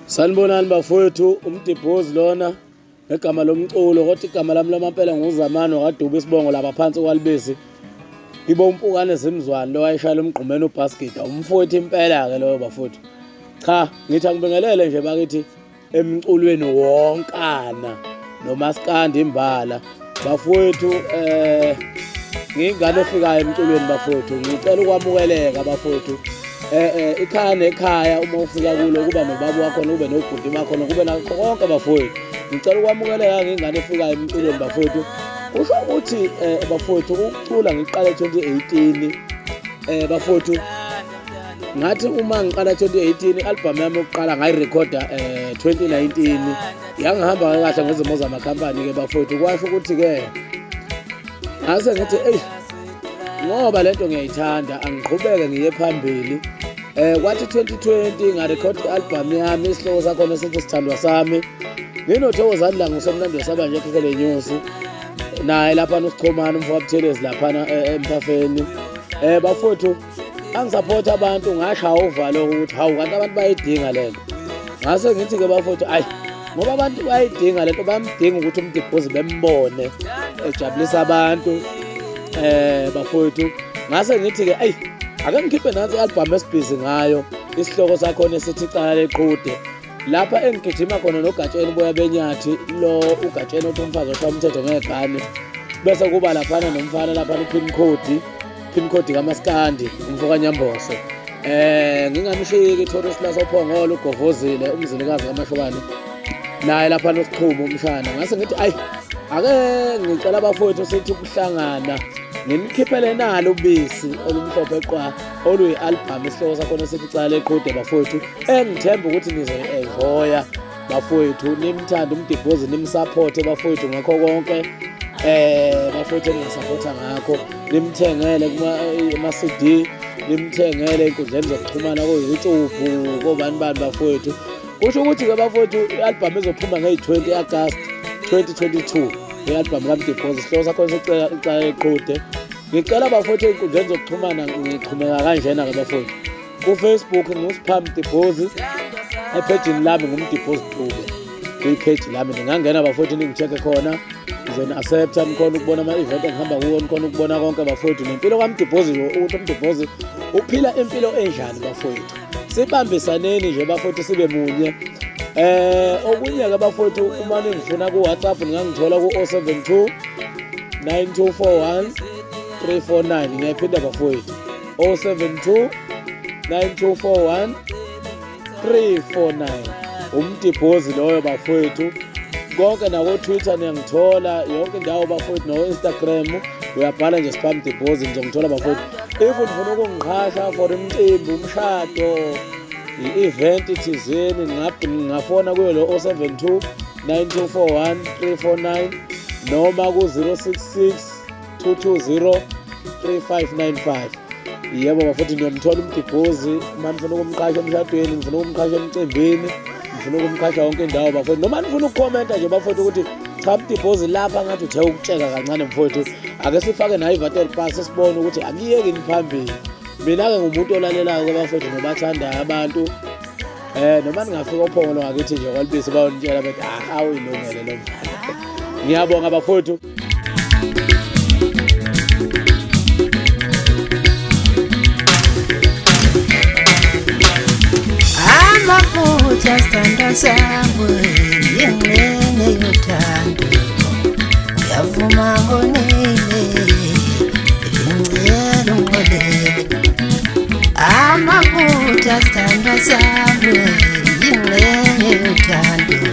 Sanibonani bafowethu, Mdibhozi lona egama lomculo kodwa igama lami lamampela nguZamani wakwaDuba isibongo lapha phansi kwalibesi. Ngibo umpukane Zimzwane lo wayeshaya umgqumeni ubhasketa umfowethu impela ke loyo bafowethu. Cha, ngithi angibingelele nje bakithi emculweni wonkana nomaskandi imbala bafowethu. Ngingane efikayo emculweni bafowethu, ngicela ukwamukeleka bafowethu. Ikhaya nekhaya uma ufika kulo kuba nobaba wakho kube nobhuti bakho kube nakho konke bafowethu. Ngicela ukwamukeleka ngingane efikayo emculweni bafowethu. Kusho ukuthi bafowethu ukucula ngiqala 2018 bafowethu. Ngathi uma ngiqala 2018 album yami yokuqala ngayirekhoda 2019 yangihamba kahle ngezimo zamakhampani ke bafowethu. Kwasho ukuthi ke ngase ngithi ngoba lento ngiyayithanda angiqhubeke ngiye phambili. Kwathi 2020 ngarekhodi i-album yami isihloko sakhona sithi sithandwa sami. Nginothokozani la ngusomnandi wesaba nje ekhekele nyosi naye lapha noSichomani umfowabuthelezi lapha eMphafeni. Bafowethu angisupporta abantu ngashaya uvalo ukuthi hawu kanti abantu bayidinga lento. Ngase ngithi ke bafowethu ngoba abantu bayidinga lento bamdinga ukuthi uMdibhozi bembone ejabulisa abantu. Bafowethu ngase ngithi ke ake ngikhiphe nansi i-album esibhizi ngayo isihloko sakhona esithi Icala Leqhude. Lapha engigijima khona noGatsheni boya benyathi lo uGatsheni othi umfazi oshaya umthetho ngegane. Bese kuba laphana nomfana lapha pin code kamaskandi umfoka Nyambose. Ngingamshiki iTorres lasophongolo ugovozile umzilikazi kaMashobane naye lapha noSichuma umshana. Ngase ngithi ake ngicela abafowethu sithi ukuhlangana ngimkhiphele nalo ubisi olumhlophe qwa oluyi-album isihloko sakhona sithi Icala Leqhude bafowethu. Engithemba ukuthi nizoenjoya bafowethu, nimthande uMdibhozi, nimsupporte bafowethu ngakho konke bafowethu engisupporta ngakho. Nimthengele kuma-CD, nimthengele ey'nkundleni zokuxhumana ko-YouTube kobani bafowethu. Kusho ukuthi ke bafowethu i-album izophuma ngeyi-20 August 2022 i-album kaMdibhozi isihloko sakhona sithi Icala Leqhude. Ngicela bafowethu ey'nkundleni zokuxhumana ngixhumeka kanjena ke bafowethu. KuFacebook ngusipha Mdibhozi, ephejini lami nguMdibhozi Dube kwi-page lami. Ningangena bafowethu ningi-check-e khona ngizoni-accepta nikhona ukubona ama-event engihamba kuwo, nikhona ukubona konke bafowethu. Nempilo kaMdibhozi ukuthi uMdibhozi uphila impilo enjani bafowethu. Sibambisaneni nje bafowethu sibe munye. Okunye ke bafowethu uma ningifuna ku-WhatsApp ningangithola ku-072 9241 349. Ngiyaphinda bafowethu 072 9241 349. uMdibhozi loyo bafowethu. Konke nako Twitter niyangithola yonke indawo bafowethu, no Instagram uyabhala nje spam Mdibhozi ngizongithola bafowethu. If ufuna ukungiqhasha for imicimbi, umshado, i-event thizeni ngingafona kuyo lo 072 9241 349 noma ku-066 220 3595. Yebo bafowethu niyomthola uMdibhozi uma nifuna ukumqhasha emshadweni, nifuna ukumqhasha emcimbini, nifuna ukumqhasha yonke indawo bafowethu, noma nifuna ukukhomenta nje bafowethu ukuthi cha Mdibhozi lapha ngathi uthe ukutsheka kancane mfowethu, ake sifake nayo ivateli pass sibone ukuthi akuyeki niphambili. Mina-ke ngumuntu olalelayo ke bafowethu nobathandayo abantu. Noma ningafika uphongolo ngakithi nje kwalibisi bayonitshela bethi awuyilungele lo mfana. Ngiyabonga bafowethu. Amaphutha sithanda sangwe yengxenye yothando ngiyavuma ngonene ngicela ungolele. Amaphutha sithanda sithandwa sami, yingxenye yothando.